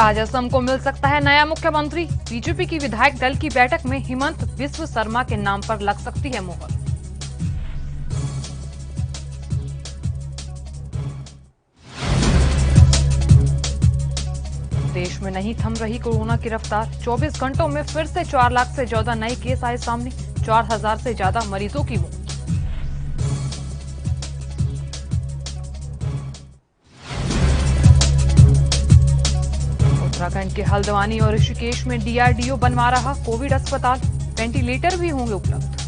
आज असम को मिल सकता है नया मुख्यमंत्री। बीजेपी की विधायक दल की बैठक में हिमंत बिस्व शर्मा के नाम पर लग सकती है मोहर। देश में नहीं थम रही कोरोना की रफ्तार। 24 घंटों में फिर से 4 लाख से ज्यादा नए केस आए सामने। 4000 से ज्यादा मरीजों की मौत। उत्तराखंड के हल्द्वानी और ऋषिकेश में डीआरडीओ बनवा रहा कोविड अस्पताल। वेंटिलेटर भी होंगे उपलब्ध।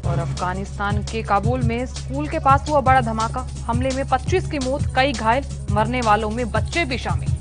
और अफगानिस्तान के काबुल में स्कूल के पास हुआ बड़ा धमाका। हमले में 25 की मौत, कई घायल। मरने वालों में बच्चे भी शामिल।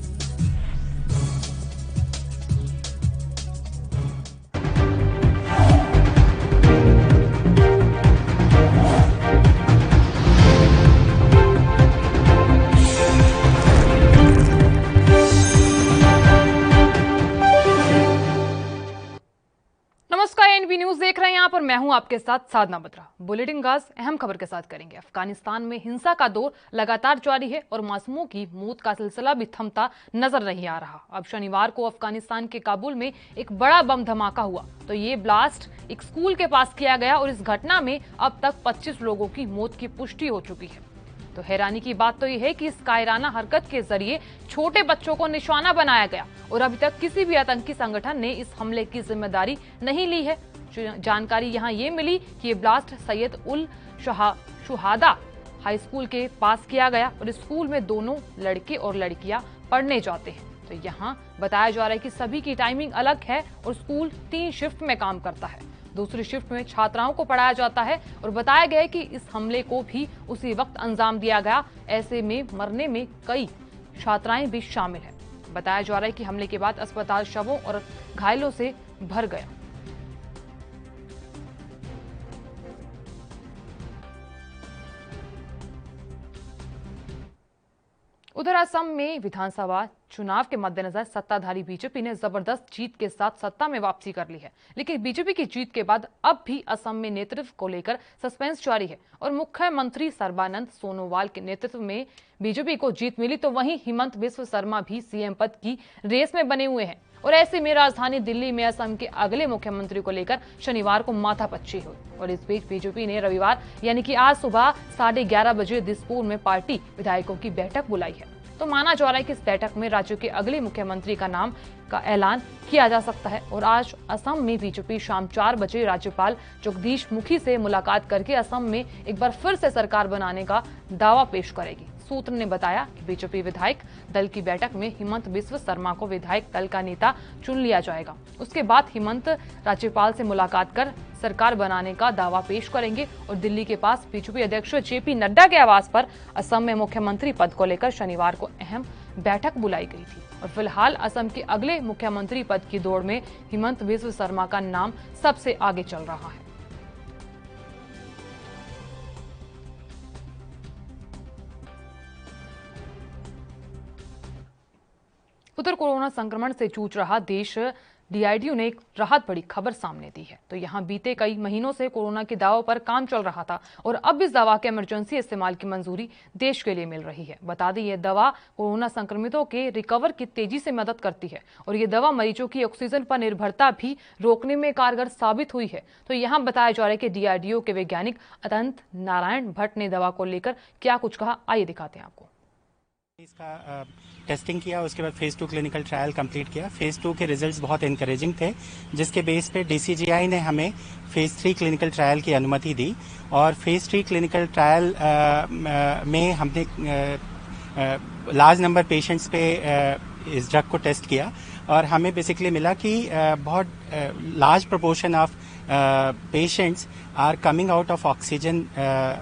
नमस्कार, एनबी न्यूज देख रहे हैं आप और मैं हूं आपके साथ साधना बत्रा। बुलेटिन गाज अहम खबर के साथ करेंगे। अफगानिस्तान में हिंसा का दौर लगातार जारी है और मासूमों की मौत का सिलसिला भी थमता नजर नहीं आ रहा। अब शनिवार को अफगानिस्तान के काबुल में एक बड़ा बम धमाका हुआ। तो ये ब्लास्ट एक स्कूल के पास किया गया और इस घटना में अब तक 25 लोगों की मौत की पुष्टि हो चुकी है। तो हैरानी की बात तो यह है कि इस कायराना हरकत के जरिए छोटे बच्चों को निशाना बनाया गया और अभी तक किसी भी आतंकी संगठन ने इस हमले की जिम्मेदारी नहीं ली है। जानकारी यहां ये मिली कि ये ब्लास्ट सैयद उल शुहादा हाई स्कूल के पास किया गया और स्कूल में दोनों लड़के और लड़कियां पढ़ने जाते हैं। तो यहाँ बताया जा रहा है कि सभी की टाइमिंग अलग है और स्कूल 3 शिफ्ट में काम करता है। दूसरी शिफ्ट में छात्राओं को पढ़ाया जाता है और बताया गया है कि इस हमले को भी उसी वक्त अंजाम दिया गया। ऐसे में मरने में कई छात्राएं भी शामिल हैं। बताया जा रहा है कि हमले के बाद अस्पताल शवों और घायलों से भर गया। उधर असम में विधानसभा चुनाव के मद्देनजर सत्ताधारी बीजेपी ने जबरदस्त जीत के साथ सत्ता में वापसी कर ली है। लेकिन बीजेपी की जीत के बाद अब भी असम में नेतृत्व को लेकर सस्पेंस जारी है और मुख्यमंत्री सर्बानंद सोनोवाल के नेतृत्व में बीजेपी को जीत मिली तो वहीं हिमंत बिस्व शर्मा भी सीएम पद की रेस में बने हुए हैं। और ऐसे में राजधानी दिल्ली में असम के अगले मुख्यमंत्री को लेकर शनिवार को माथापच्ची हुई। और इस बीच बीजेपी ने रविवार यानी कि आज सुबह 11:30 बजे दिसपुर में पार्टी विधायकों की बैठक बुलाई है। तो माना जा रहा है कि इस बैठक में राज्य के अगले मुख्यमंत्री का नाम का ऐलान किया जा सकता है। और आज असम में बीजेपी शाम 4 बजे राज्यपाल जगदीश मुखी से मुलाकात करके असम में एक बार फिर से सरकार बनाने का दावा पेश करेगी। सूत्र ने बताया कि बीजेपी विधायक दल की बैठक में हिमंत बिस्व शर्मा को विधायक दल का नेता चुन लिया जाएगा। उसके बाद हिमंत राज्यपाल से मुलाकात कर सरकार बनाने का दावा पेश करेंगे और दिल्ली के पास बीजेपी अध्यक्ष जेपी नड्डा के आवास पर असम में मुख्यमंत्री पद को लेकर शनिवार को अहम बैठक बुलाई गई थी। और फिलहाल असम के अगले मुख्यमंत्री पद की दौड़ में हिमंत बिस्व शर्मा का नाम सबसे आगे चल रहा है। उधर कोरोना संक्रमण से जूझ रहा देश डीआरडीओ ने एक राहत बड़ी खबर सामने दी है। तो यहाँ बीते कई महीनों से कोरोना के दावों पर काम चल रहा था और अब इस दवा के इमरजेंसी इस्तेमाल की मंजूरी देश के लिए मिल रही है। बता दें ये दवा कोरोना संक्रमितों के रिकवर की तेजी से मदद करती है और ये दवा मरीजों की ऑक्सीजन पर निर्भरता भी रोकने में कारगर साबित हुई है। तो यहाँ बताया जा रहा है कि डीआरडीओ के वैज्ञानिक अनंत नारायण भट्ट ने दवा को लेकर क्या कुछ कहा, आइए दिखाते हैं आपको। इसका टेस्टिंग किया, उसके बाद फेज 2 क्लिनिकल ट्रायल कंप्लीट किया। फेज 2 के रिजल्ट्स बहुत इनकरेजिंग थे, जिसके बेस पे डीसीजीआई ने हमें फेज 3 क्लिनिकल ट्रायल की अनुमति दी। और फेज 3 क्लिनिकल ट्रायल में हमने लार्ज नंबर पेशेंट्स पे इस ड्रग को टेस्ट किया और हमें बेसिकली मिला कि बहुत large proportion of patients are coming out of oxygen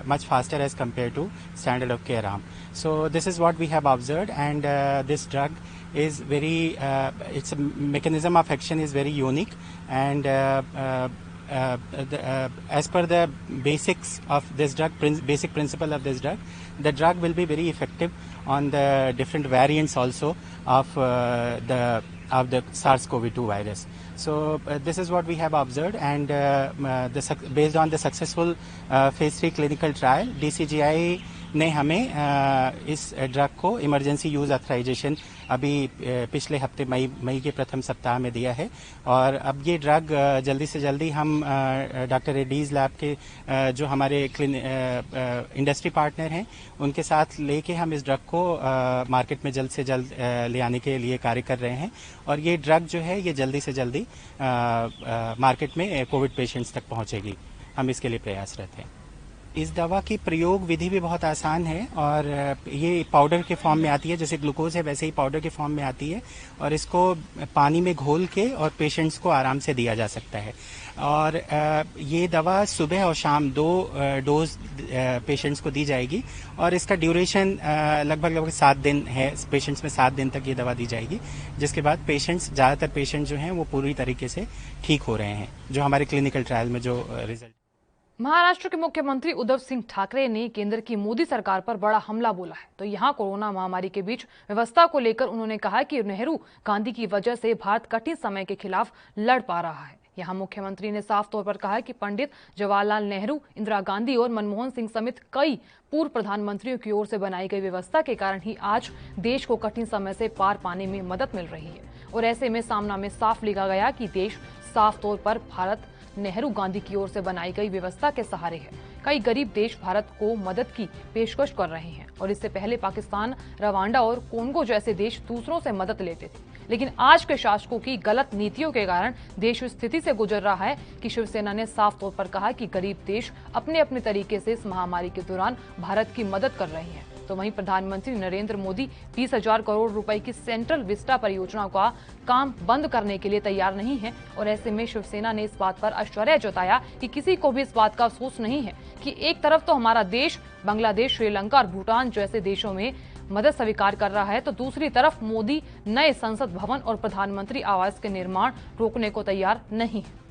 much faster as compare to standard of care arm. So this is what we have observed, and this drug is very, its mechanism of action is very unique, and as per the basics of this drug, basic principle of this drug, the drug will be very effective on the different variants also of the SARS-CoV-2 virus. So this is what we have observed, and based on the successful phase 3 clinical trial, DCGI ने हमें इस drug को emergency use authorisation अभी पिछले हफ्ते मई के प्रथम सप्ताह में दिया है। और अब ये ड्रग जल्दी से जल्दी हम डॉक्टर रेड्डीज लैब के जो हमारे इंडस्ट्री पार्टनर हैं उनके साथ लेके हम इस ड्रग को मार्केट में जल्द से जल्द ले आने के लिए कार्य कर रहे हैं। और ये ड्रग जो है ये जल्दी से जल्दी मार्केट में कोविड पेशेंट्स तक पहुंचेगी। हम इसके लिए प्रयासरत हैं। इस दवा की प्रयोग विधि भी बहुत आसान है और ये पाउडर के फॉर्म में आती है, जैसे ग्लूकोज है वैसे ही पाउडर के फॉर्म में आती है और इसको पानी में घोल के और पेशेंट्स को आराम से दिया जा सकता है। और ये दवा सुबह और शाम 2 डोज पेशेंट्स को दी जाएगी और इसका ड्यूरेशन लगभग 7 दिन है। पेशेंट्स में 7 दिन तक ये दवा दी जाएगी, जिसके बाद ज़्यादातर पेशेंट जो हैं वो पूरी तरीके से ठीक हो रहे हैं, जो हमारे क्लिनिकल ट्रायल में जो रिजल्ट। महाराष्ट्र के मुख्यमंत्री उद्धव सिंह ठाकरे ने केंद्र की मोदी सरकार पर बड़ा हमला बोला है। तो यहां कोरोना महामारी के बीच व्यवस्था को लेकर उन्होंने कहा कि नेहरू गांधी की वजह से भारत कठिन समय के खिलाफ लड़ पा रहा है। यहां मुख्यमंत्री ने साफ तौर पर कहा कि पंडित जवाहरलाल नेहरू, इंदिरा गांधी और मनमोहन सिंह समेत कई पूर्व प्रधानमंत्रियों की ओर से बनाई गई व्यवस्था के कारण ही आज देश को कठिन समय से पार पाने में मदद मिल रही है। और ऐसे में सामना में साफ लिखा गया कि देश साफ तौर पर भारत नेहरू गांधी की ओर से बनाई गई व्यवस्था के सहारे है। कई गरीब देश भारत को मदद की पेशकश कर रहे हैं और इससे पहले पाकिस्तान, रवांडा और कोंगो जैसे देश दूसरों से मदद लेते थे। लेकिन आज के शासकों की गलत नीतियों के कारण देश उस स्थिति से गुजर रहा है कि शिवसेना ने साफ तौर पर कहा कि गरीब देश अपने अपने तरीके से इस महामारी के दौरान भारत की मदद कर रहे हैं। तो वहीं प्रधानमंत्री नरेंद्र मोदी 20,000 करोड़ रुपए की सेंट्रल विस्टा परियोजना का काम बंद करने के लिए तैयार नहीं है। और ऐसे में शिवसेना ने इस बात पर आश्चर्य जताया कि किसी को भी इस बात का अफसोस नहीं है कि एक तरफ तो हमारा देश बांग्लादेश, श्रीलंका और भूटान जैसे देशों में मदद स्वीकार कर रहा है, तो दूसरी तरफ मोदी नए संसद भवन और प्रधानमंत्री आवास के निर्माण रोकने को तैयार नहीं है।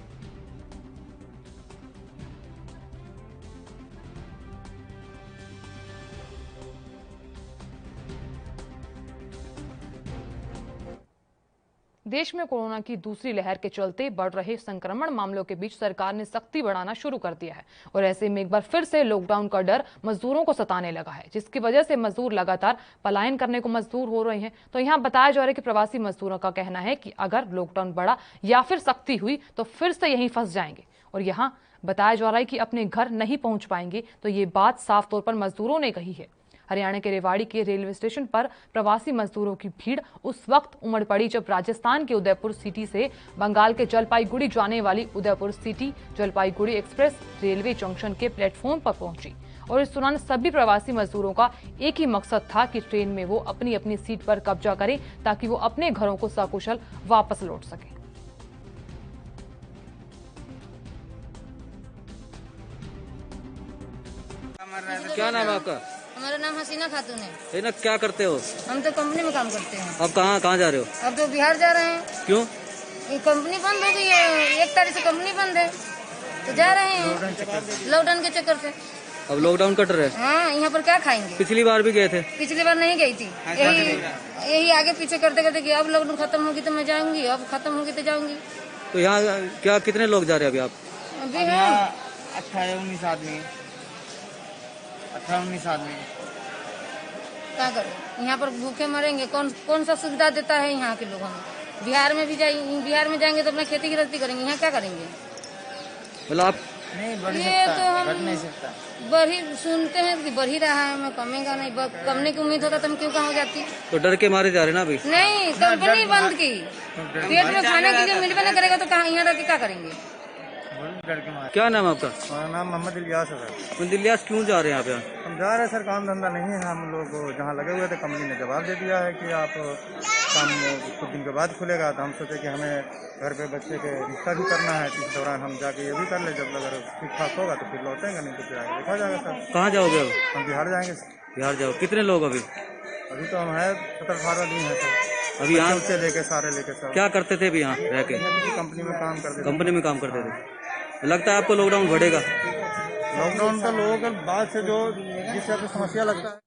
देश में कोरोना की दूसरी लहर के चलते बढ़ रहे संक्रमण मामलों के बीच सरकार ने सख्ती बढ़ाना शुरू कर दिया है। और ऐसे में एक बार फिर से लॉकडाउन का डर मजदूरों को सताने लगा है, जिसकी वजह से मजदूर लगातार पलायन करने को मजबूर हो रहे हैं। तो यहाँ बताया जा रहा है कि प्रवासी मजदूरों का कहना है कि अगर लॉकडाउन बढ़ा या फिर सख्ती हुई तो फिर से यहीं फंस जाएंगे। और यहाँ बताया जा रहा है कि अपने घर नहीं पहुंच पाएंगे। तो ये बात साफ तौर पर मजदूरों ने कही है। हरियाणा के रेवाड़ी के रेलवे स्टेशन पर प्रवासी मजदूरों की भीड़ उस वक्त उमड़ पड़ी जब राजस्थान के उदयपुर सिटी से बंगाल के जलपाईगुड़ी जाने वाली Udaipur city Jalpaiguri express railway junction के प्लेटफॉर्म पर पहुंची। और इस दौरान सभी प्रवासी मजदूरों का एक ही मकसद था कि ट्रेन में वो अपनी अपनी सीट पर कब्जा करें ताकि वो अपने घरों को सकुशल वापस लौट सके। क्या नाम है आपका? हमारा नाम हसीना खातून है। ना क्या करते हो? हम तो कंपनी में काम करते हैं। अब कहाँ जा रहे हो? अब तो बिहार जा रहे हैं। क्यों? ये कंपनी बंद हो गई है, 1 तारीख से कंपनी बंद है तो जा रहे हैं लॉकडाउन के चक्कर से। अब लॉकडाउन कट रहे हैं। हाँ, यहाँ पर क्या खाएंगे? पिछली बार भी गए थे? पिछली बार नहीं गई थी, यही आगे पीछे करते करते कि अब लॉकडाउन खत्म होगी तो मैं जाऊंगी, अब खत्म होगी तो जाऊंगी। तो यहाँ क्या कितने लोग जा रहे हैं अभी आप? अभी है 18-19 आदमी। क्या करें, यहाँ पर भूखे मरेंगे। कौन सा सुविधा देता है यहाँ के लोग? हमें बिहार में भी जाएंगे तो अपना खेती गृहस्थी करेंगे, यहाँ क्या करेंगे? मतलब आप नहीं बढ़ ये सकता, तो हम घट नहीं सकता। बढ़ी सुनते हैं कि बढ़ ही रहा है, हमें कमेगा नहीं। कमने की उम्मीद होता तो हम क्यों कहाँ हो जाती? तो डर के मारे जा रहे ना अभी? नहीं, कंपनी बंद की, पेट में खाने के लिए मिलवे नहीं करेगा तो कहाँ यहाँ रह के क्या करेंगे? क्या नाम है आपका? हमारा नाम मोहम्मद इलियास है सर। इलियास क्यों जा रहे हैं आप यहाँ? हम जा रहे हैं सर, काम धंधा नहीं है। हम लोग जहाँ लगे हुए थे कंपनी ने जवाब दे दिया है कि आप काम कुछ दिन के बाद खुलेगा। तो हम सोचे कि हमें घर पे बच्चे के रिश्ता भी करना है, इस दौरान हम जाके ये भी कर ले। जब अगर ठीक ठाक होगा तो फिर लौटेंगे, नहीं तो फिर आगे देखा जाएगा सर। कहाँ जाओगे अब? हम बिहार जाएंगे। बिहार जाओ? कितने लोग अभी? अभी तो हम है 17-18 आदमी है सर। अभी यहाँ से लेके सारे लेके सर। क्या करते थे अभी यहाँ रह के? कंपनी में काम करते थे। कंपनी में काम करते थे। लगता है आपको लॉकडाउन बढ़ेगा? लॉकडाउन का लोगों के बाद से जो जिस तरह समस्या लगता है।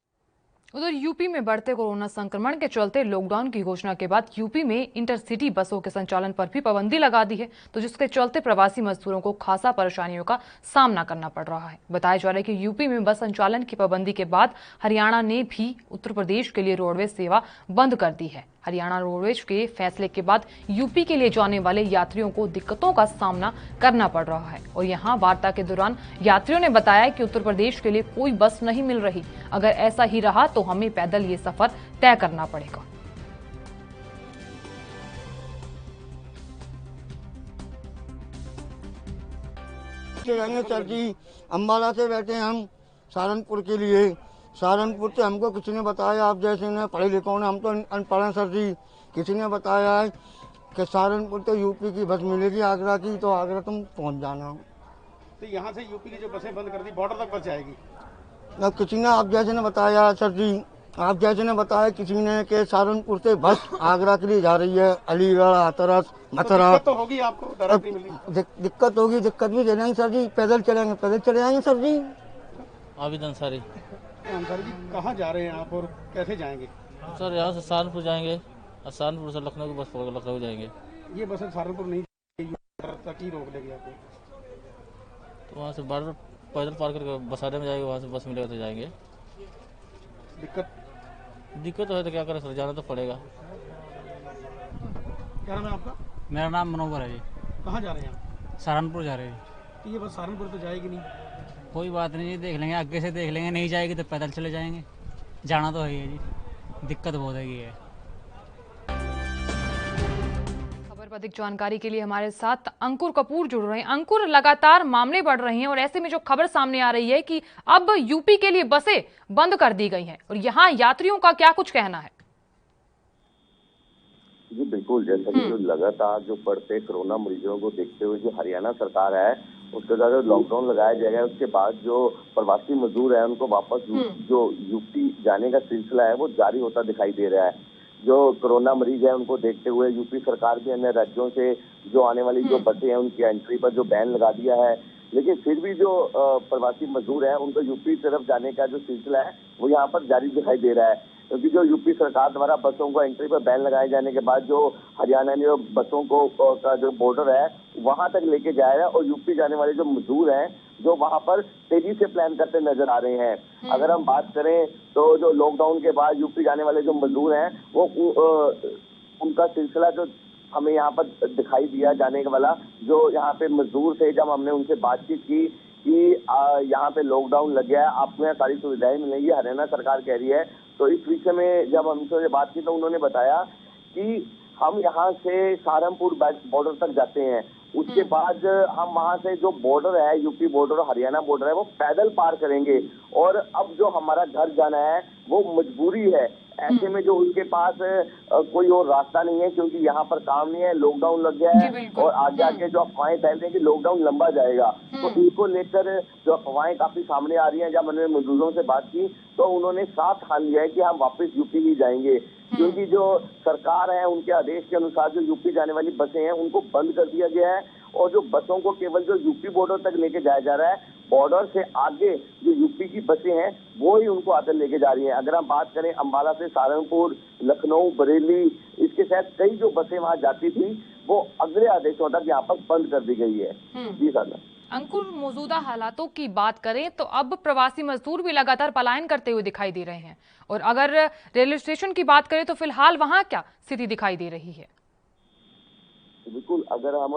उधर यूपी में बढ़ते कोरोना संक्रमण के चलते लॉकडाउन की घोषणा के बाद यूपी में इंटरसिटी बसों के संचालन पर भी पाबंदी लगा दी है, तो जिसके चलते प्रवासी मजदूरों को खासा परेशानियों का सामना करना पड़ रहा है। बताया जा रहा है कि यूपी में बस संचालन की पाबंदी के बाद हरियाणा ने भी उत्तर प्रदेश के लिए रोडवेज सेवा बंद कर दी है। हरियाणा रोडवेज के फैसले के बाद यूपी के लिए जाने वाले यात्रियों को दिक्कतों का सामना करना पड़ रहा है और यहां वार्ता के दौरान यात्रियों ने बताया कि उत्तर प्रदेश के लिए कोई बस नहीं मिल रही। अगर ऐसा ही रहा तो हमें पैदल ये सफर तय करना पड़ेगा। सर जी, अम्बाला से बैठे हम सहारनपुर के लिए। सहारनपुर से हमको किसी ने बताया, आप जैसे ने पढ़े लिखों ने, हम तो अनपढ़ हैं सर जी, किसी ने बताया है कि सहारनपुर तो यूपी की बस मिलेगी आगरा की, तो आगरा तुम पहुंच जाना। तो यहाँ से यूपी की जो बसें बंद कर दी, बॉर्डर तक बस जाएगी। अब किसी ने आप जैसे ने बताया सर जी, आप जैसे ने बताया किसी ने कि सहारनपुर से बस आगरा के लिए जा रही है, अलीगढ़, हाथरस, मथुरा। दिक्कत तो होगी आपको, डायरेक्ट नहीं मिलेगी। दिक्कत होगी, दिक्कत भी दे देंगे सर जी। पैदल चलेंगे, पैदल चले जाएंगे सर जी। आवेदन सारी सर जी, कहाँ जा रहे हैं आप और कैसे जाएंगे? सर यहाँ से सहारनपुर जाएंगे और सहारनपुर से लखनऊ की बस पकड़ लखनऊ जाएंगे। ये बसें सहारनपुर नहीं तक ही रोक देगी आपको? तो वहाँ से बॉर्डर पैदल पार करके बसाने में जाएंगे, वहाँ से बस मिलेगा तो जाएंगे। दिक्कत है तो क्या करें सर, जाना तो पड़ेगा। क्या नाम है आपका? मेरा नाम मनोहर है जी। कहाँ जा रहे हैं आप? सहारनपुर जा रहे हैं। तो ये बस सहारनपुर तो जाएगी नहीं? कोई बात नहीं जी, देख लेंगे, आगे से देख लेंगे, नहीं जाएगी तो पैदल चले जाएंगे। जाना तो है ही है जी, दिक्कत बहुत है। खबर पर अधिक जानकारी के लिए हमारे साथ अंकुर कपूर जुड़ रहे हैं। अंकुर, लगातार मामले बढ़ रहे हैं और ऐसे में जो खबर सामने आ रही है कि अब यूपी के लिए बसें बंद कर दी गई हैं और यहाँ यात्रियों का क्या कुछ कहना है? जी बिल्कुल, जैसा कि जो लगातार जो बढ़ते कोरोना मरीजों को देखते हुए जो हरियाणा सरकार है उसके द्वारा लॉकडाउन लगाया जाएगा, उसके बाद जो प्रवासी मजदूर है उनको वापस जो यूपी जाने का सिलसिला है वो जारी होता दिखाई दे रहा है। जो कोरोना मरीज है उनको देखते हुए यूपी सरकार भी अन्य राज्यों से जो आने वाली जो बसें हैं उनकी एंट्री पर जो बैन लगा दिया है, लेकिन फिर भी जो प्रवासी मजदूर है उनको यूपी तरफ जाने का जो सिलसिला है वो यहाँ पर जारी दिखाई दे रहा है। क्योंकि जो यूपी सरकार द्वारा बसों को एंट्री पर बैन लगाए जाने के बाद जो हरियाणा ने बसों को का जो बॉर्डर है वहां तक लेके जाएगा और यूपी जाने वाले जो मजदूर हैं जो वहां पर तेजी से प्लान करते नजर आ रहे हैं। अगर हम बात करें तो जो लॉकडाउन के बाद यूपी जाने वाले जो मजदूर हैं वो उनका सिलसिला जो हमें यहाँ पर दिखाई दिया जाने वाला, जो यहाँ पे मजदूर थे, जब हमने उनसे बातचीत की कि यहाँ पे लॉकडाउन लग गया है, आपको यहाँ सारी सुविधाएं मिलेंगी, हरियाणा सरकार कह रही है, तो इस विषय में जब हमसे बात की तो उन्होंने बताया कि हम यहाँ से सहारनपुर बॉर्डर तक जाते हैं, उसके बाद हम वहाँ से जो बॉर्डर है यूपी बॉर्डर और हरियाणा बॉर्डर है वो पैदल पार करेंगे और अब जो हमारा घर जाना है वो मजबूरी है। ऐसे में जो उनके पास कोई और रास्ता नहीं है क्योंकि यहाँ पर काम नहीं है, लॉकडाउन लग गया है और आगे आगे जो अफवाहें फैल रही है कि लॉकडाउन लंबा जाएगा, तो इनको लेकर जो अफवाहें काफी सामने आ रही हैं। जब मैंने मजदूरों से बात की तो उन्होंने साफ ठान लिया है कि हम वापस यूपी ही जाएंगे, क्योंकि जो सरकार है उनके आदेश के अनुसार जो यूपी जाने वाली बसें हैं उनको बंद कर दिया गया है और जो बसों को केवल जो यूपी बॉर्डर तक लेके जाया जा रहा है, बॉर्डर से आगे जो यूपी की बसें हैं वो ही उनको आगे लेके जा रही हैं। अगर हम बात करें अम्बाला से सहारनपुर, लखनऊ, बरेली, इसके साथ कई जो बसें वहां जाती थी वो अगले आदेशों तक यहाँ पर बंद कर दी गई है। जी सर। अंकुर, मौजूदा हालातों की बात करें तो अब प्रवासी मजदूर भी लगातार पलायन करते हुए दिखाई दे रहे हैं और अगर रेलवे स्टेशन की बात करें तो फिलहाल वहां क्या स्थिति दिखाई दे रही है? बिल्कुल, अगर हम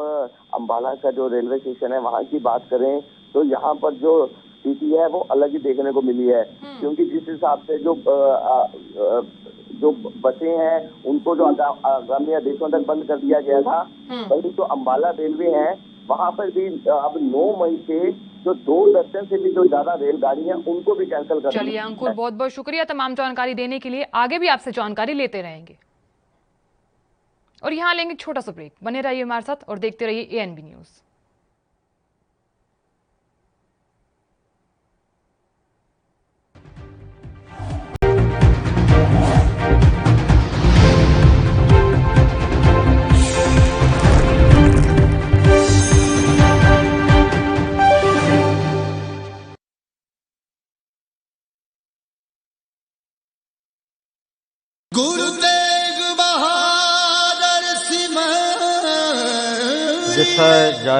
अम्बाला का जो रेलवे स्टेशन है वहाँ की बात करें तो यहाँ पर जो स्थिति है वो अलग ही देखने को मिली है, क्योंकि जिस हिसाब से जो बसें हैं उनको जो आगामी आदेशों तक बंद कर दिया गया था, वही तो अम्बाला रेलवे है वहाँ पर भी अब 9 मई से जो 2 दर्जन से भी जो ज्यादा रेलगाड़ी है उनको भी कैंसिल कर। चलिए अंकुर, बहुत बहुत शुक्रिया तमाम जानकारी देने के लिए, आगे भी आपसे जानकारी लेते रहेंगे। और यहाँ लेंगे छोटा सा ब्रेक, बने रहिए हमारे साथ और देखते रहिए ANB न्यूज।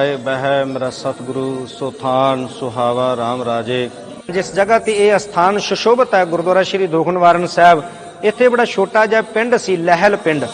जाए बह मेरा सतगुरु सुथान सुहावा राम राजे। जिस जगह ते ਇਹ ਸਥਾਨ ਸੁਸ਼ੋਭਿਤ ਹੈ ਗੁਰਦੁਆਰਾ ਸ਼੍ਰੀ ਦੁੱਖ ਨਿਵਾਰਨ ਸਾਹਿਬ, ਇੱਥੇ ਬੜਾ ਛੋਟਾ ਜਿਹਾ ਪਿੰਡ ਸੀ ਲਹਿਲ ਪਿੰਡ।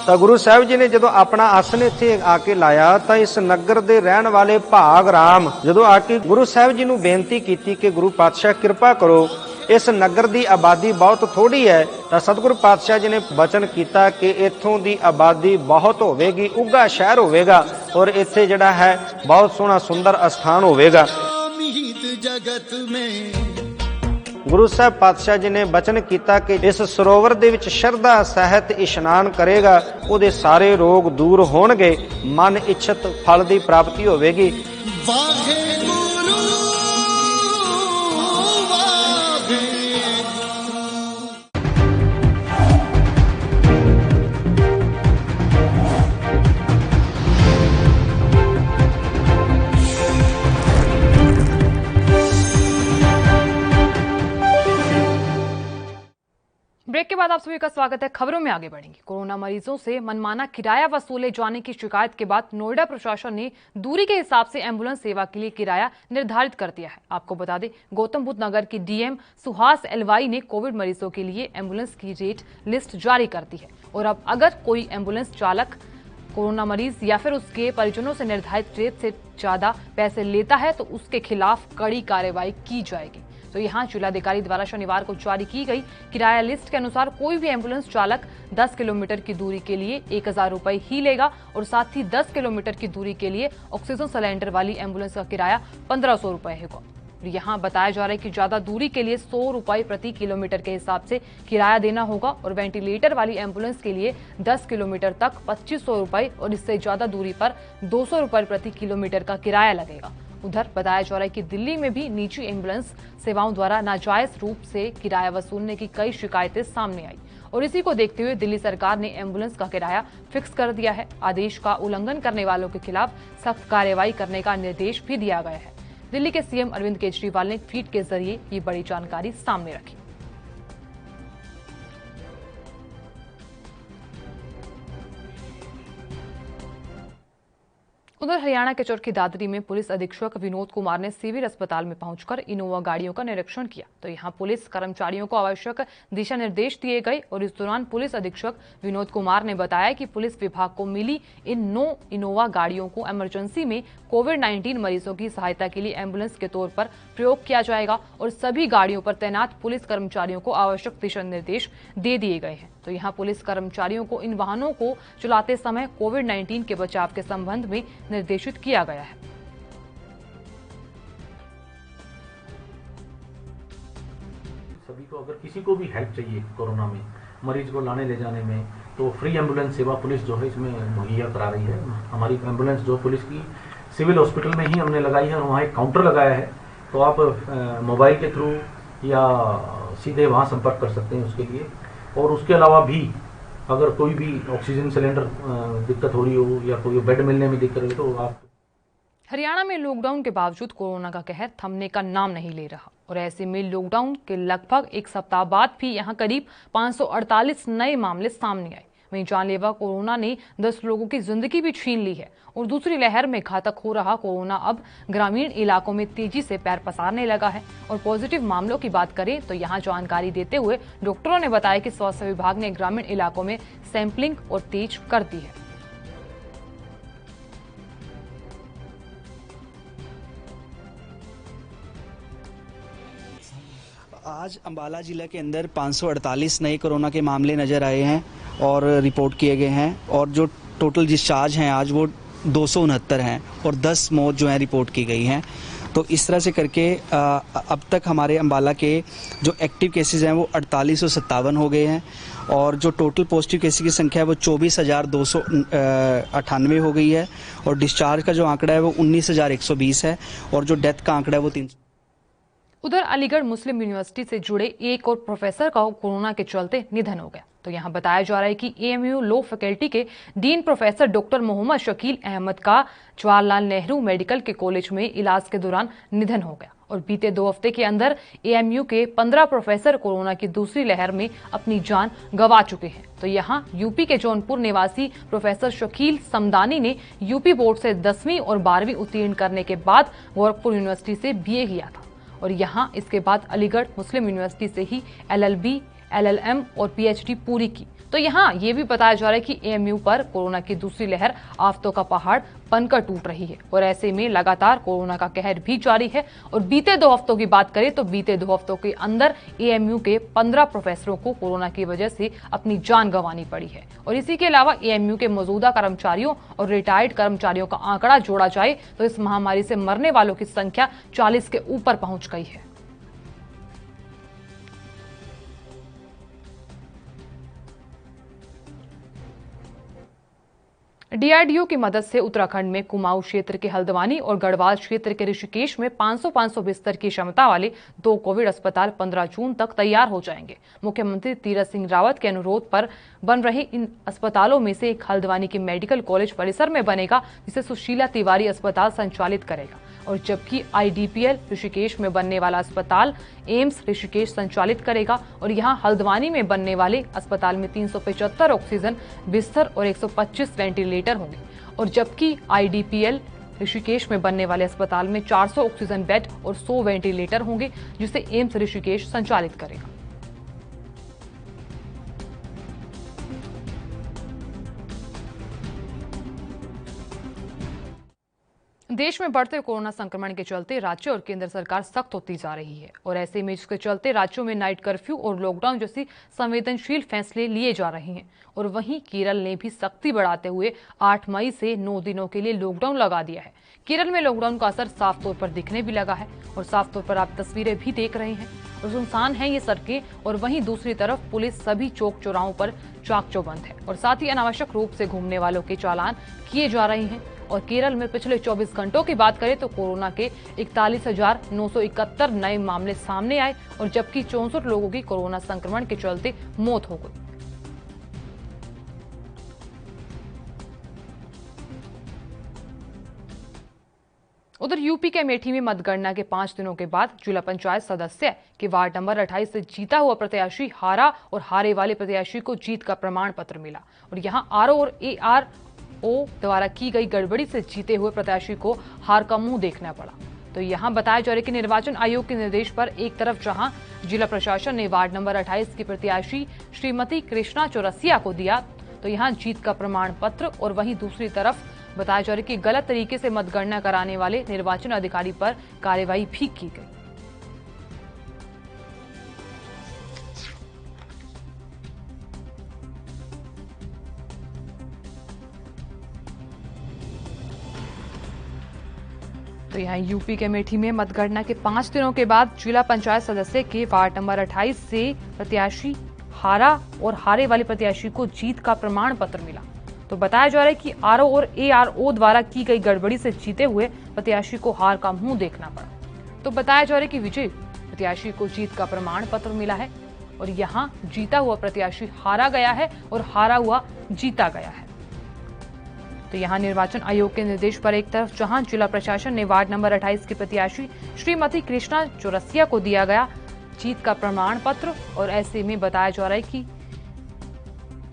ਤਾਂ ਗੁਰੂ ਸਾਹਿਬ ਜੀ ਨੇ ਜਦੋਂ ਆਪਣਾ ਆਸਣ ਇੱਥੇ ਆ ਕੇ ਲਾਇਆ ਤਾਂ ਇਸ ਨਗਰ ਦੇ ਰਹਿਣ ਵਾਲੇ ਭਾਗ ਰਾਮ ਜਦੋਂ ਆ ਕੇ ਗੁਰੂ ਸਾਹਿਬ ਜੀ ਨੂੰ ਬੇਨਤੀ ਕੀਤੀ ਕਿ ਗੁਰੂ ਪਾਤਸ਼ਾਹ ਕਿਰਪਾ ਕਰੋ, ਇਸ ਨਗਰ ਦੀ ਆਬਾਦੀ ਬਹੁਤ ਥੋੜੀ ਹੈ। ਤਾਂ ਸਤਿਗੁਰੂ ਪਾਤਸ਼ਾਹ ਜੀ ਨੇ ਬਚਨ ਕੀਤਾ ਕਿ ਇੱਥੋਂ ਦੀ ਆਬਾਦੀ ਬਹੁਤ ਹੋਵੇਗੀ, ਉੱਘਾ ਸ਼ਹਿਰ ਹੋਵੇਗਾ ਔਰ ਇੱਥੇ ਜਿਹੜਾ ਹੈ ਬਹੁਤ ਸੋਹਣਾ ਸੁੰਦਰ ਅਸਥਾਨ ਹੋਵੇਗਾ। ਗੁਰੂ ਸਾਹਿਬ ਪਾਤਸ਼ਾਹ ਜੀ ਨੇ ਬਚਨ ਕੀਤਾ ਕਿ ਇਸ ਸਰੋਵਰ ਦੇ ਵਿੱਚ ਸ਼ਰਧਾ ਸਹਿਤ ਇਸ਼ਨਾਨ ਕਰੇਗਾ, ਉਹਦੇ ਸਾਰੇ ਰੋਗ ਦੂਰ ਹੋਣਗੇ, ਮਨ ਇੱਛਤ ਫਲ ਦੀ ਪ੍ਰਾਪਤੀ ਹੋਵੇਗੀ। ब्रेक के बाद आप सभी का स्वागत है। खबरों में आगे बढ़ेंगे। कोरोना मरीजों से मनमाना किराया वसूले जाने की शिकायत के बाद नोएडा प्रशासन ने दूरी के हिसाब से एम्बुलेंस सेवा के लिए किराया निर्धारित कर दिया है। आपको बता दें, गौतम बुद्ध नगर की डीएम सुहास एलवाई ने कोविड मरीजों के लिए एम्बुलेंस की रेट लिस्ट जारी कर दी है और अब अगर कोई एम्बुलेंस चालक कोरोना मरीज या फिर उसके परिजनों से निर्धारित रेट से ज्यादा पैसे लेता है तो उसके खिलाफ कड़ी कार्रवाई की जाएगी। तो यहाँ जिलाधिकारी द्वारा शनिवार को जारी की गई किराया लिस्ट के अनुसार कोई भी एम्बुलेंस चालक 10 किलोमीटर की दूरी के लिए 1000 रुपए ही लेगा और साथ ही 10 किलोमीटर की दूरी के लिए ऑक्सीजन सिलेंडर वाली एम्बुलेंस का किराया 1500 रुपए होगा। यहाँ बताया जा रहा है कि ज्यादा दूरी के लिए 100 रुपए प्रति किलोमीटर के हिसाब से किराया देना होगा और वेंटिलेटर वाली एम्बुलेंस के लिए 10 किलोमीटर तक 2500 रुपए और इससे ज्यादा दूरी पर 200 रुपए प्रति किलोमीटर का किराया लगेगा। उधर बताया जा रहा है कि दिल्ली में भी निजी एम्बुलेंस सेवाओं द्वारा नाजायज रूप से किराया वसूलने की कई शिकायतें सामने आई और इसी को देखते हुए दिल्ली सरकार ने एम्बुलेंस का किराया फिक्स कर दिया है। आदेश का उल्लंघन करने वालों के खिलाफ सख्त कार्रवाई करने का निर्देश भी दिया गया है। दिल्ली के सीएम अरविंद केजरीवाल ने ट्वीट के जरिए ये बड़ी जानकारी सामने रखी। उधर हरियाणा के चरखी दादरी में पुलिस अधीक्षक विनोद कुमार ने सिविल अस्पताल में पहुंचकर इनोवा गाड़ियों का निरीक्षण किया। तो यहां पुलिस कर्मचारियों को आवश्यक दिशा निर्देश दिए गए और इस दौरान पुलिस अधीक्षक विनोद कुमार ने बताया कि पुलिस विभाग को मिली इन 9 इनोवा गाड़ियों को इमरजेंसी में कोविड-19 मरीजों की सहायता के लिए एम्बुलेंस के तौर पर प्रयोग किया जाएगा और सभी गाड़ियों पर तैनात पुलिस कर्मचारियों को आवश्यक दिशा निर्देश दे दिए गए हैं। तो यहाँ पुलिस कर्मचारियों को इन वाहनों को चलाते समय कोविड-19 के बचाव के संबंध में निर्देशित किया गया है। सभी को अगर किसी को भी हेल्प चाहिए कोरोना में मरीज को लाने ले जाने में तो फ्री एम्बुलेंस सेवा पुलिस जो है इसमें मुहैया करा रही है। हमारी एम्बुलेंस जो पुलिस की सिविल हॉस्पिटल में ही हमने लगाई है और वहाँ एक काउंटर लगाया है, तो आप मोबाइल के थ्रू या सीधे वहाँ संपर्क कर सकते हैं उसके लिए। और उसके अलावा भी अगर कोई भी ऑक्सीजन सिलेंडर दिक्कत हो रही हो या कोई बेड मिलने में दिक्कत हो तो आप। हरियाणा में लॉकडाउन के बावजूद कोरोना का कहर थमने का नाम नहीं ले रहा और ऐसे में लॉकडाउन के लगभग एक सप्ताह बाद भी यहां करीब 548 नए मामले सामने आए। वहीं जानलेवा कोरोना ने 10 लोगों की जिंदगी भी छीन ली है और दूसरी लहर में घातक हो रहा कोरोना अब ग्रामीण इलाकों में तेजी से पैर पसारने लगा है। और पॉजिटिव मामलों की बात करें तो यहां जानकारी देते हुए डॉक्टरों ने बताया कि स्वास्थ्य विभाग ने ग्रामीण इलाकों में सैंपलिंग और तेज कर दी है। आज अंबाला जिला के अंदर 548 नए कोरोना के मामले नज़र आए हैं और रिपोर्ट किए गए हैं और जो टोटल डिस्चार्ज हैं आज वो 269 हैं और 10 मौत जो हैं रिपोर्ट की गई हैं। तो इस तरह से करके अब तक हमारे अंबाला के जो एक्टिव केसेस हैं वो 4857 हो गए हैं और जो टोटल पॉजिटिव केसेस की संख्या है वो 24,298 हो गई है और डिस्चार्ज का जो आंकड़ा है वो 19,120 है और जो डेथ का आंकड़ा है वो 300। उधर अलीगढ़ मुस्लिम यूनिवर्सिटी से जुड़े एक और प्रोफेसर का कोरोना के चलते निधन हो गया। तो यहाँ बताया जा रहा है कि एएमयू लॉ फैकल्टी के dean professor doctor Mohammad Shakeel Ahmad का जवाहरलाल नेहरू मेडिकल के कॉलेज में इलाज के दौरान निधन हो गया और बीते 2 हफ्ते के अंदर एएमयू के 15 प्रोफेसर कोरोना की दूसरी लहर में अपनी जान गंवा चुके हैं। तो यहां यूपी के जौनपुर निवासी प्रोफेसर शकील समदानी ने यूपी बोर्ड से 10वीं और 12वीं उत्तीर्ण करने के बाद गोरखपुर यूनिवर्सिटी से बीए किया था और यहां इसके बाद अलीगढ़ मुस्लिम यूनिवर्सिटी से ही LLB, LLM और PhD पूरी की। तो यहाँ ये भी बताया जा रहा है कि एएमयू पर कोरोना की दूसरी लहर आफतों का पहाड़ बनकर टूट रही है और ऐसे में लगातार कोरोना का कहर भी जारी है। और बीते 2 हफ्तों की बात करें तो बीते 2 हफ्तों के अंदर एएमयू के 15 प्रोफेसरों को कोरोना की वजह से अपनी जान गंवानी पड़ी है। और इसी के अलावा एएमयू के मौजूदा कर्मचारियों और रिटायर्ड कर्मचारियों का आंकड़ा जोड़ा जाए तो इस महामारी से मरने वालों की संख्या 40 के ऊपर पहुंच गई है। डीआरडीओ की मदद से उत्तराखंड में कुमाऊं क्षेत्र के हल्द्वानी और गढ़वाल क्षेत्र के ऋषिकेश में 500 बिस्तर की क्षमता वाले 2 कोविड अस्पताल 15 जून तक तैयार हो जाएंगे। मुख्यमंत्री तीरथ सिंह रावत के अनुरोध पर बन रहे इन अस्पतालों में से एक हल्द्वानी के मेडिकल कॉलेज परिसर में बनेगा, जिसे सुशीला तिवारी अस्पताल संचालित करेगा। और जबकि IDPL ऋषिकेश में बनने वाला अस्पताल एम्स ऋषिकेश संचालित करेगा। और यहां हल्द्वानी में बनने वाले अस्पताल में 375 ऑक्सीजन बिस्तर और 125 वेंटिलेटर होंगे। और जबकि IDPL ऋषिकेश में बनने वाले अस्पताल में 400 ऑक्सीजन बेड और 100 वेंटिलेटर होंगे, जिसे एम्स ऋषिकेश संचालित करेगा। देश में बढ़ते कोरोना संक्रमण के चलते राज्य और केंद्र सरकार सख्त होती जा रही है और ऐसे में इसके चलते राज्यों में नाइट कर्फ्यू और लॉकडाउन जैसी संवेदनशील फैसले लिए जा रहे हैं। और वहीं केरल ने भी सख्ती बढ़ाते हुए 8 मई से 9 दिनों के लिए लॉकडाउन लगा दिया है। केरल में लॉकडाउन का असर साफ तौर पर दिखने भी लगा है और साफ तौर पर आप तस्वीरें भी देख रहे हैं और सुनसान है ये सड़कें। और वहीं दूसरी तरफ पुलिस सभी चौक चौराहों पर चाक चौबंद है और साथ ही अनावश्यक रूप से घूमने वालों के चालान किए जा रहे हैं। और केरल में पिछले 24 घंटों की बात करें तो कोरोना के 41,971 नए मामले सामने आए और जबकि 64 लोगों की कोरोना संक्रमण के चलते मौत हो गई। उधर यूपी के अमेठी में मतगणना के 5 दिनों के बाद जिला पंचायत सदस्य के वार्ड नंबर 28 से जीता हुआ प्रत्याशी हारा और हारे वाले प्रत्याशी को जीत का प्रमाण पत्र मिला। और यहां RO और ARO द्वारा की गई गड़बड़ी से जीते हुए प्रत्याशी को हार का मुंह देखना पड़ा। तो यहां बताया जा रहा है कि निर्वाचन आयोग के निर्देश पर एक तरफ जहां जिला प्रशासन ने वार्ड नंबर 28 की प्रत्याशी श्रीमती कृष्णा चौरसिया को दिया तो यहां जीत का प्रमाण पत्र, और वहीं दूसरी तरफ बताया जा रहा है कि गलत तरीके से मतगणना कराने वाले निर्वाचन अधिकारी पर कार्रवाई भी की गई। तो यहाँ यूपी के अमेठी में मतगणना के 5 दिनों के बाद जिला पंचायत सदस्य के वार्ड नंबर 28 से प्रत्याशी हारा और हारे वाले प्रत्याशी को जीत का प्रमाण पत्र मिला। तो बताया जा रहा है कि RO और ARO द्वारा की गई गड़बड़ी से जीते हुए प्रत्याशी को हार का मुंह देखना पड़ा। तो बताया जा रहा है कि विजयी प्रत्याशी को जीत का प्रमाण पत्र मिला है और यहाँ जीता हुआ प्रत्याशी हारा गया है और हारा हुआ जीता गया है। तो यहाँ निर्वाचन आयोग के निर्देश पर एक तरफ जहां जिला प्रशासन ने वार्ड नंबर 28 की प्रत्याशी श्रीमती कृष्णा चौरसिया को दिया गया जीत का प्रमाण पत्र, और ऐसे में बताया जा रहा है कि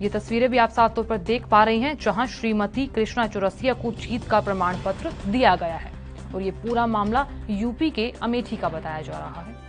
ये तस्वीरें भी आप साफ तौर पर देख पा रही हैं जहां श्रीमती कृष्णा चौरसिया को जीत का प्रमाण पत्र दिया गया है। और ये पूरा मामला यूपी के अमेठी का बताया जा रहा है।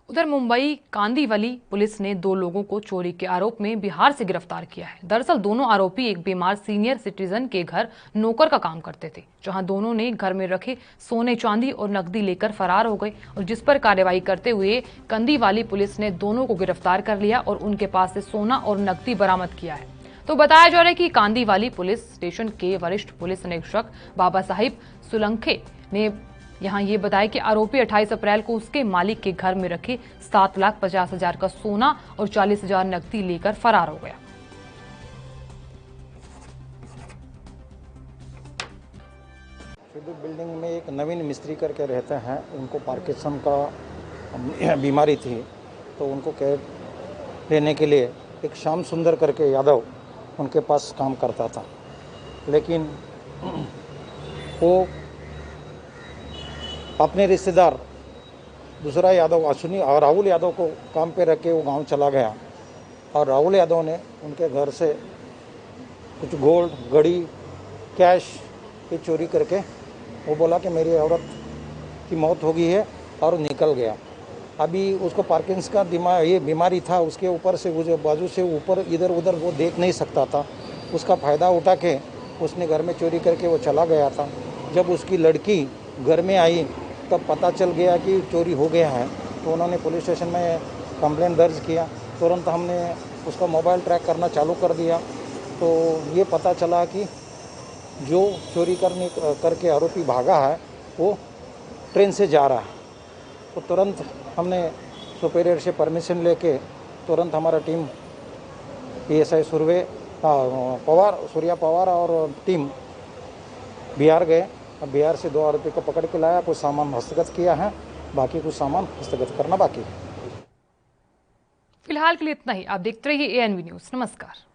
उधर मुंबई कांदिवली पुलिस ने 2 लोगों को चोरी के आरोप में बिहार से गिरफ्तार किया है। दरअसल दोनों आरोपी एक बीमार सीनियर सिटीजन के घर नौकर का काम करते थे, जहां दोनों ने घर में रखे सोने चांदी और नकदी लेकर फरार हो गए और जिस पर कार्रवाई करते हुए कांदिवली पुलिस ने दोनों को गिरफ्तार कर लिया और उनके पास से सोना और नकदी बरामद किया है। तो बताया जा रहा है कि कांदिवली पुलिस स्टेशन के वरिष्ठ पुलिस अधीक्षक बाबा साहिब सुलंखे ने यहाँ ये बताया कि आरोपी 28 अप्रैल को उसके मालिक के घर में रखे 7,50,000 का सोना और 40,000 नकदी लेकर फरार हो गया। बिल्डिंग में एक नवीन मिस्त्री करके रहते हैं, उनको पार्किंसन का बीमारी थी, तो उनको केयर लेने के लिए एक श्याम सुंदर करके यादव उनके पास काम करता था। लेकिन वो अपने रिश्तेदार दूसरा यादव अश्विनी और राहुल यादव को काम पे रख के वो गांव चला गया और राहुल यादव ने उनके घर से कुछ गोल्ड घड़ी कैश ये चोरी करके वो बोला कि मेरी औरत की मौत हो गई है और निकल गया। अभी उसको पार्किंसंस का दिमाग ये बीमारी था, उसके ऊपर से वो जो बाजू से ऊपर इधर उधर वो देख नहीं सकता था, उसका फ़ायदा उठा के उसने घर में चोरी करके वो चला गया था। जब उसकी लड़की घर में आई तब पता चल गया कि चोरी हो गया है, तो उन्होंने पुलिस स्टेशन में कंप्लेंट दर्ज किया। तुरंत हमने उसका मोबाइल ट्रैक करना चालू कर दिया, तो ये पता चला कि जो चोरी करके आरोपी भागा है वो ट्रेन से जा रहा है। तो तुरंत हमने सुपेरियर से परमिशन लेके तुरंत हमारा टीम PSI सूर्या पवार और टीम बिहार गए। अब बिहार से 2 आरोपी को पकड़ के लाया, कुछ सामान हस्तगत किया है, बाकी कुछ सामान हस्तगत करना बाकी है। फिलहाल के लिए इतना ही। आप देखते रहिए ANV न्यूज़। नमस्कार।